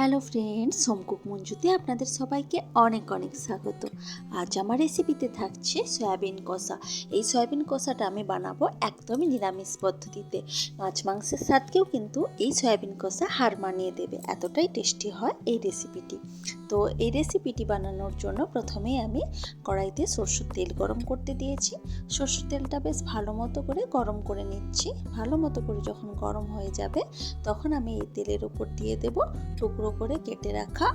Hello friends, home cook মঞ্জুতে আপনাদের সবাইকে অনেক অনেক স্বাগত। আজ আমার রেসিপিতে থাকছে সয়াবিন কষা। এই সয়াবিন কষাটা আমি বানাবো একদমই নিরামিষ পদ্ধতিতে। মাছ মাংসের স্বাদকেও কিন্তু এই সয়াবিন কষা হার মানিয়ে দেবে, এতটাই টেস্টি হয় এই রেসিপিটি। তো এই রেসিপিটি বানানোর জন্য প্রথমেই আমি কড়াইতে সরষের তেল গরম করতে দিয়েছি। সরষের তেলটা বেশ ভালো মতো করে গরম করে নিচ্ছি। ভালো মতো করে যখন গরম হয়ে যাবে তখন আমি এই তেলের উপর দিয়ে দেব টুকরো করে কেটে রাখা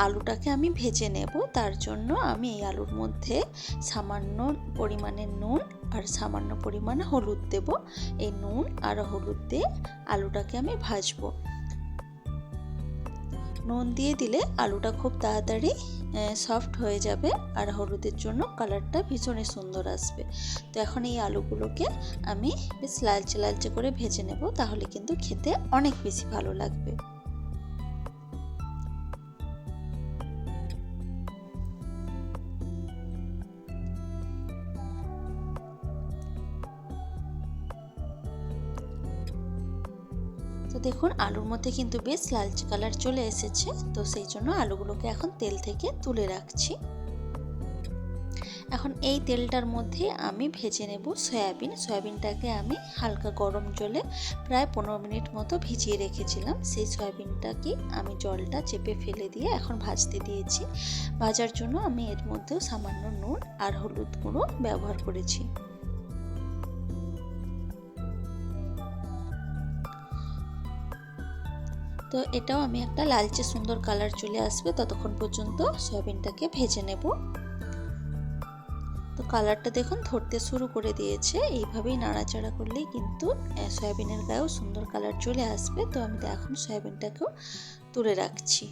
আলুটাকে আমি ভেজে নেব। তার জন্য আমি এই আলুর মধ্যে সামান্য পরিমাণে নুন আর সামান্য পরিমাণে হলুদ দেব। এই নুন আর হলুদ দিয়ে আলুটাকে আমি ভাজবো। নুন দিয়ে দিলে আলুটা খুব তাড়াতাড়ি সফট হয়ে যাবে আর হলুদের জন্য কালারটা ভীষণই সুন্দর আসবে। তো এখন এই আলুগুলোকে আমি বেশ লালচে লালচে করে ভেজে নেব, তাহলে কিন্তু খেতে অনেক বেশি ভালো লাগবে। তো দেখুন আলুর মধ্যে কিন্তু বেশ লালচে কালার চলে এসেছে। তো সেই জন্য আলুগুলোকে এখন তেল থেকে তুলে রাখছি। এখন এই তেলটার মধ্যে আমি ভেজে নেব সয়াবিনটাকে আমি হালকা গরম জলে প্রায় 15 মিনিট মতো ভিজিয়ে রেখেছিলাম। সেই সয়াবিনটাকে আমি জলটা চেপে ফেলে দিয়ে এখন ভাজতে দিয়েছি। ভাজার জন্য আমি এর মধ্যেও সামান্য নুন আর হলুদ গুঁড়ো ব্যবহার করেছি। তো এটাও আমি একটা লালচে সুন্দর কালার চলে আসবে ততক্ষণ পর্যন্ত সয়াবিনটাকে ভেজে নেব। তো কালারটা দেখুন ধরতে শুরু করে দিয়েছে। এইভাবেই নাড়াচাড়া করলেই কিন্তু সয়াবিনের গায়েও সুন্দর কালার চলে আসবে। তো আমি এখন সয়াবিনটাকেও তুলে রাখছি।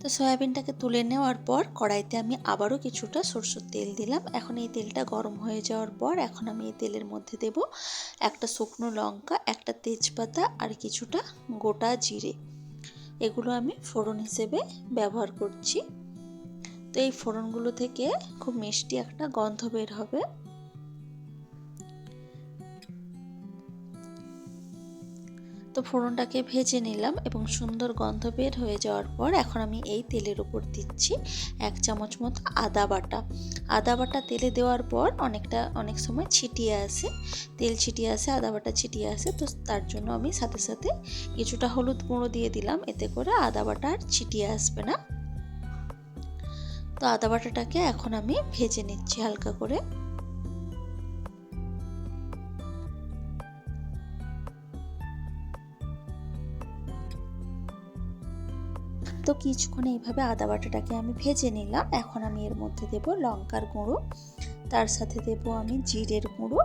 তো সয়াবিনটাকে তুলে নেওয়ার পর কড়াইতে আমি আবারও কিছুটা সরষের তেল দিলাম। এখন এই তেলটা গরম হয়ে যাওয়ার পর এখন আমি এই তেলের মধ্যে দেব একটা শুকনো লঙ্কা, একটা তেজপাতা আর কিছুটা গোটা জিরে। এগুলো আমি ফোড়ন হিসেবে ব্যবহার করছি। তো এই ফোড়নগুলো থেকে খুব মিষ্টি একটা গন্ধ বের হবে। তো ফোড়নটাকে ভেজে নিলাম এবং সুন্দর গন্ধ বের হয়ে যাওয়ার পর এখন আমি এই তেলের উপর দিচ্ছি 1 চামচ মতো আদা বাটা। আদা বাটা তেলে দেওয়ার পর অনেক সময় ছিটিয়ে আসে, তেল ছিটিয়ে আসে, আদা বাটা ছিটিয়ে আসে। তো তার জন্য আমি সাথে সাথে কিছুটা হলুদ গুঁড়ো দিয়ে দিলাম, এতে করে আদা বাটা আর ছিটিয়ে আসবে না। তো আদা বাটাটাকে এখন আমি ভেজে নিচ্ছি হালকা করে। তো কিছুক্ষণ এইভাবে আদা বাটাটাকে আমি ভেজে নিলাম। এখন আমি এর মধ্যে দেব লঙ্কার গুঁড়ো, তার সাথে দেব আমি জিরের গুঁড়ো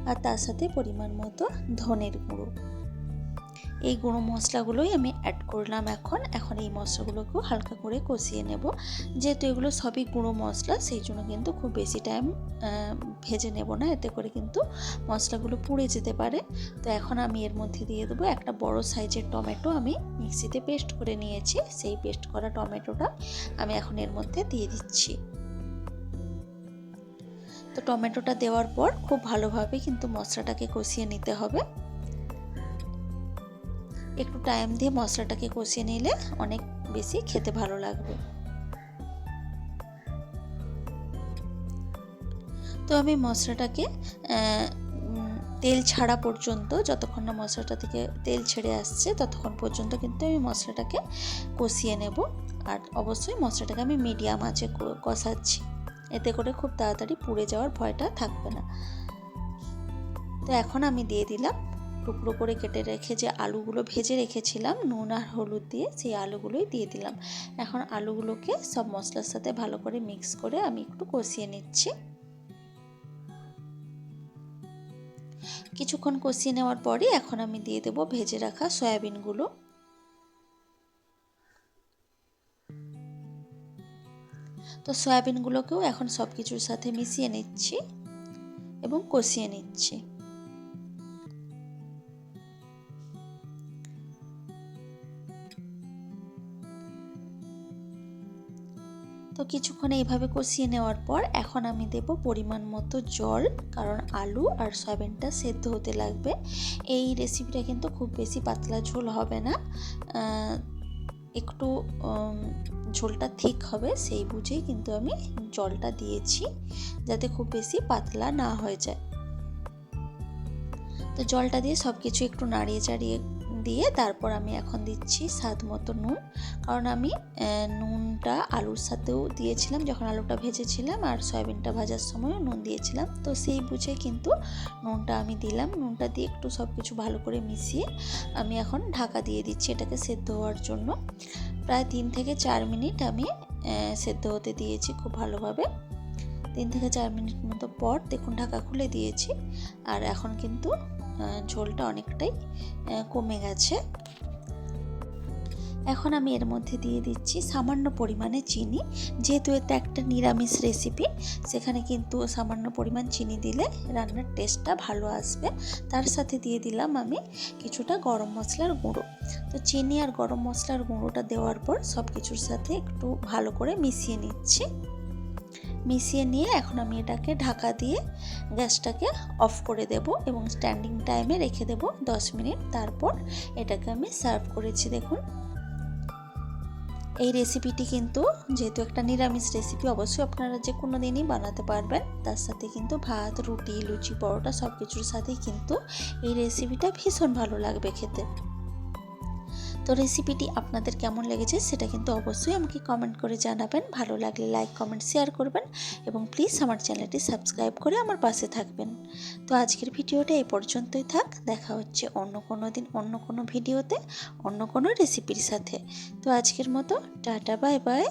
আর তার সাথে পরিমাণ মতো ধনের গুঁড়ো। এই গুঁড়ো মশলাগুলোই আমি অ্যাড করলাম। এখন এই মশলাগুলোকেও হালকা করে কষিয়ে নেব। যেহেতু এগুলো সবই গুঁড়ো মশলা, সেই জন্য কিন্তু খুব বেশি টাইম ভেজে নেব না, এতে করে কিন্তু মশলাগুলো পুড়ে যেতে পারে। তো এখন আমি এর মধ্যে দিয়ে দেবো একটা বড় সাইজের টমেটো, আমি মিক্সিতে পেস্ট করে নিয়েছি। সেই পেস্ট করা টমেটোটা আমি এখন এর মধ্যে দিয়ে দিচ্ছি। তো টমেটোটা দেওয়ার পর খুব ভালোভাবে কিন্তু মশলাটাকে কষিয়ে নিতে হবে। একটু টাইম দিয়ে মশলাটাকে কষিয়ে নিলে অনেক বেশি খেতে ভালো লাগবে। তো আমি মশলাটাকে তেল ছাড়া পর্যন্ত, যতক্ষণ না মশলাটা থেকে তেল ছেড়ে আসছে ততক্ষণ পর্যন্ত কিন্তু আমি মশলাটাকে কষিয়ে নেব। আর অবশ্যই মশলাটাকে আমি মিডিয়াম আঁচে কষাচ্ছি, এতে করে খুব তাড়াতাড়ি পুড়ে যাওয়ার ভয়টা থাকবে না। তো এখন আমি দিয়ে দিলাম টুকরো করে কেটে রেখে যে আলুগুলো ভেজে রেখেছিলাম নুন আর হলুদ দিয়ে, সেই আলুগুলোই দিয়ে দিলাম। এখন আলুগুলোকে সব মশলার সাথে ভালো করে মিক্স করে আমি একটু কষিয়ে নিচ্ছি। কিছুক্ষণ কষিয়ে নেওয়ার পরে এখন আমি দিয়ে দেব ভেজে রাখা সয়াবিনগুলো। তো সয়াবিনগুলোকেও এখন সব কিছুর সাথে মিশিয়ে নিচ্ছি এবং কষিয়ে নিচ্ছি। তো কিছুক্ষণ এইভাবে কষিয়ে নেওয়ার পর এখন আমি দেব পরিমাণ মতো জল, কারণ আলু আর সয়াবিনটা সেদ্ধ হতে লাগবে। এই রেসিপিটা কিন্তু খুব বেশি পাতলা ঝোল হবে না, একটু ঝোলটা ঠিক হবে, সেই বুঝেই কিন্তু আমি জলটা দিয়েছি, যাতে খুব বেশি পাতলা না হয়ে যায়। তো জলটা দিয়ে সব কিছু একটু নাড়িয়ে চাড়িয়ে দিয়ে তারপর আমি এখন দিচ্ছি স্বাদ মতো নুন, কারণ আমি নুনটা আলুর সাথেও দিয়েছিলাম যখন আলুটা ভেজেছিলাম, আর সয়াবিনটা ভাজার সময়ও নুন দিয়েছিলাম। তো সেই বুঝে কিন্তু নুনটা আমি দিলাম। নুনটা দিয়ে একটু সব কিছু ভালো করে মিশিয়ে আমি এখন ঢাকা দিয়ে দিচ্ছি এটাকে সেদ্ধ হওয়ার জন্য। প্রায় 3 থেকে 4 মিনিট আমি সেদ্ধ হতে দিয়েছি খুব ভালোভাবে। 3 থেকে 4 মিনিট মতো পর দেখুন ঢাকা খুলে দিয়েছি, আর এখন কিন্তু ঝোলটা অনেকটাই কমে গেছে। এখন আমি এর মধ্যে দিয়ে দিচ্ছি সামান্য পরিমাণে চিনি, যেহেতু এটা একটা নিরামিষ রেসিপি, সেখানে কিন্তু সামান্য পরিমাণ চিনি দিলে রান্নার টেস্টটা ভালো আসবে। তার সাথে দিয়ে দিলাম আমি কিছুটা গরম মশলার গুঁড়ো। তো চিনি আর গরম মশলার গুঁড়োটা দেওয়ার পর সব কিছুর সাথে একটু ভালো করে মিশিয়ে নিচ্ছি। মিশিয়ে নিয়ে এখন আমি এটাকে ঢাকা দিয়ে গ্যাসটাকে অফ করে দেব এবং স্ট্যান্ডিং টাইমে রেখে দেব 10 মিনিট। তারপর এটাকে আমি সার্ভ করেছি। দেখুন এই রেসিপিটি কিন্তু যেহেতু একটা নিরামিষ রেসিপি, অবশ্যই আপনারা যে কোনো দিনই বানাতে পারবেন। তার সাথে কিন্তু ভাত, রুটি, লুচি, পরোটা সব কিছুর সাথেই কিন্তু এই রেসিপিটা ভীষণ ভালো লাগবে খেতে। তো রেসিপিটি আপনাদের কেমন লেগেছে সেটা কিন্তু অবশ্যই আমাকে কমেন্ট করে জানাবেন। ভালো লাগলে লাইক, কমেন্ট, শেয়ার করবেন এবং প্লিজ আমার চ্যানেলটি সাবস্ক্রাইব করে আমার পাশে থাকবেন। তো আজকের ভিডিওটা এই পর্যন্তই থাক। দেখা হচ্ছে অন্য কোনো দিন অন্য কোনো ভিডিওতে অন্য কোনো রেসিপির সাথে। তো আজকের মতো টাটা, বাই বাই।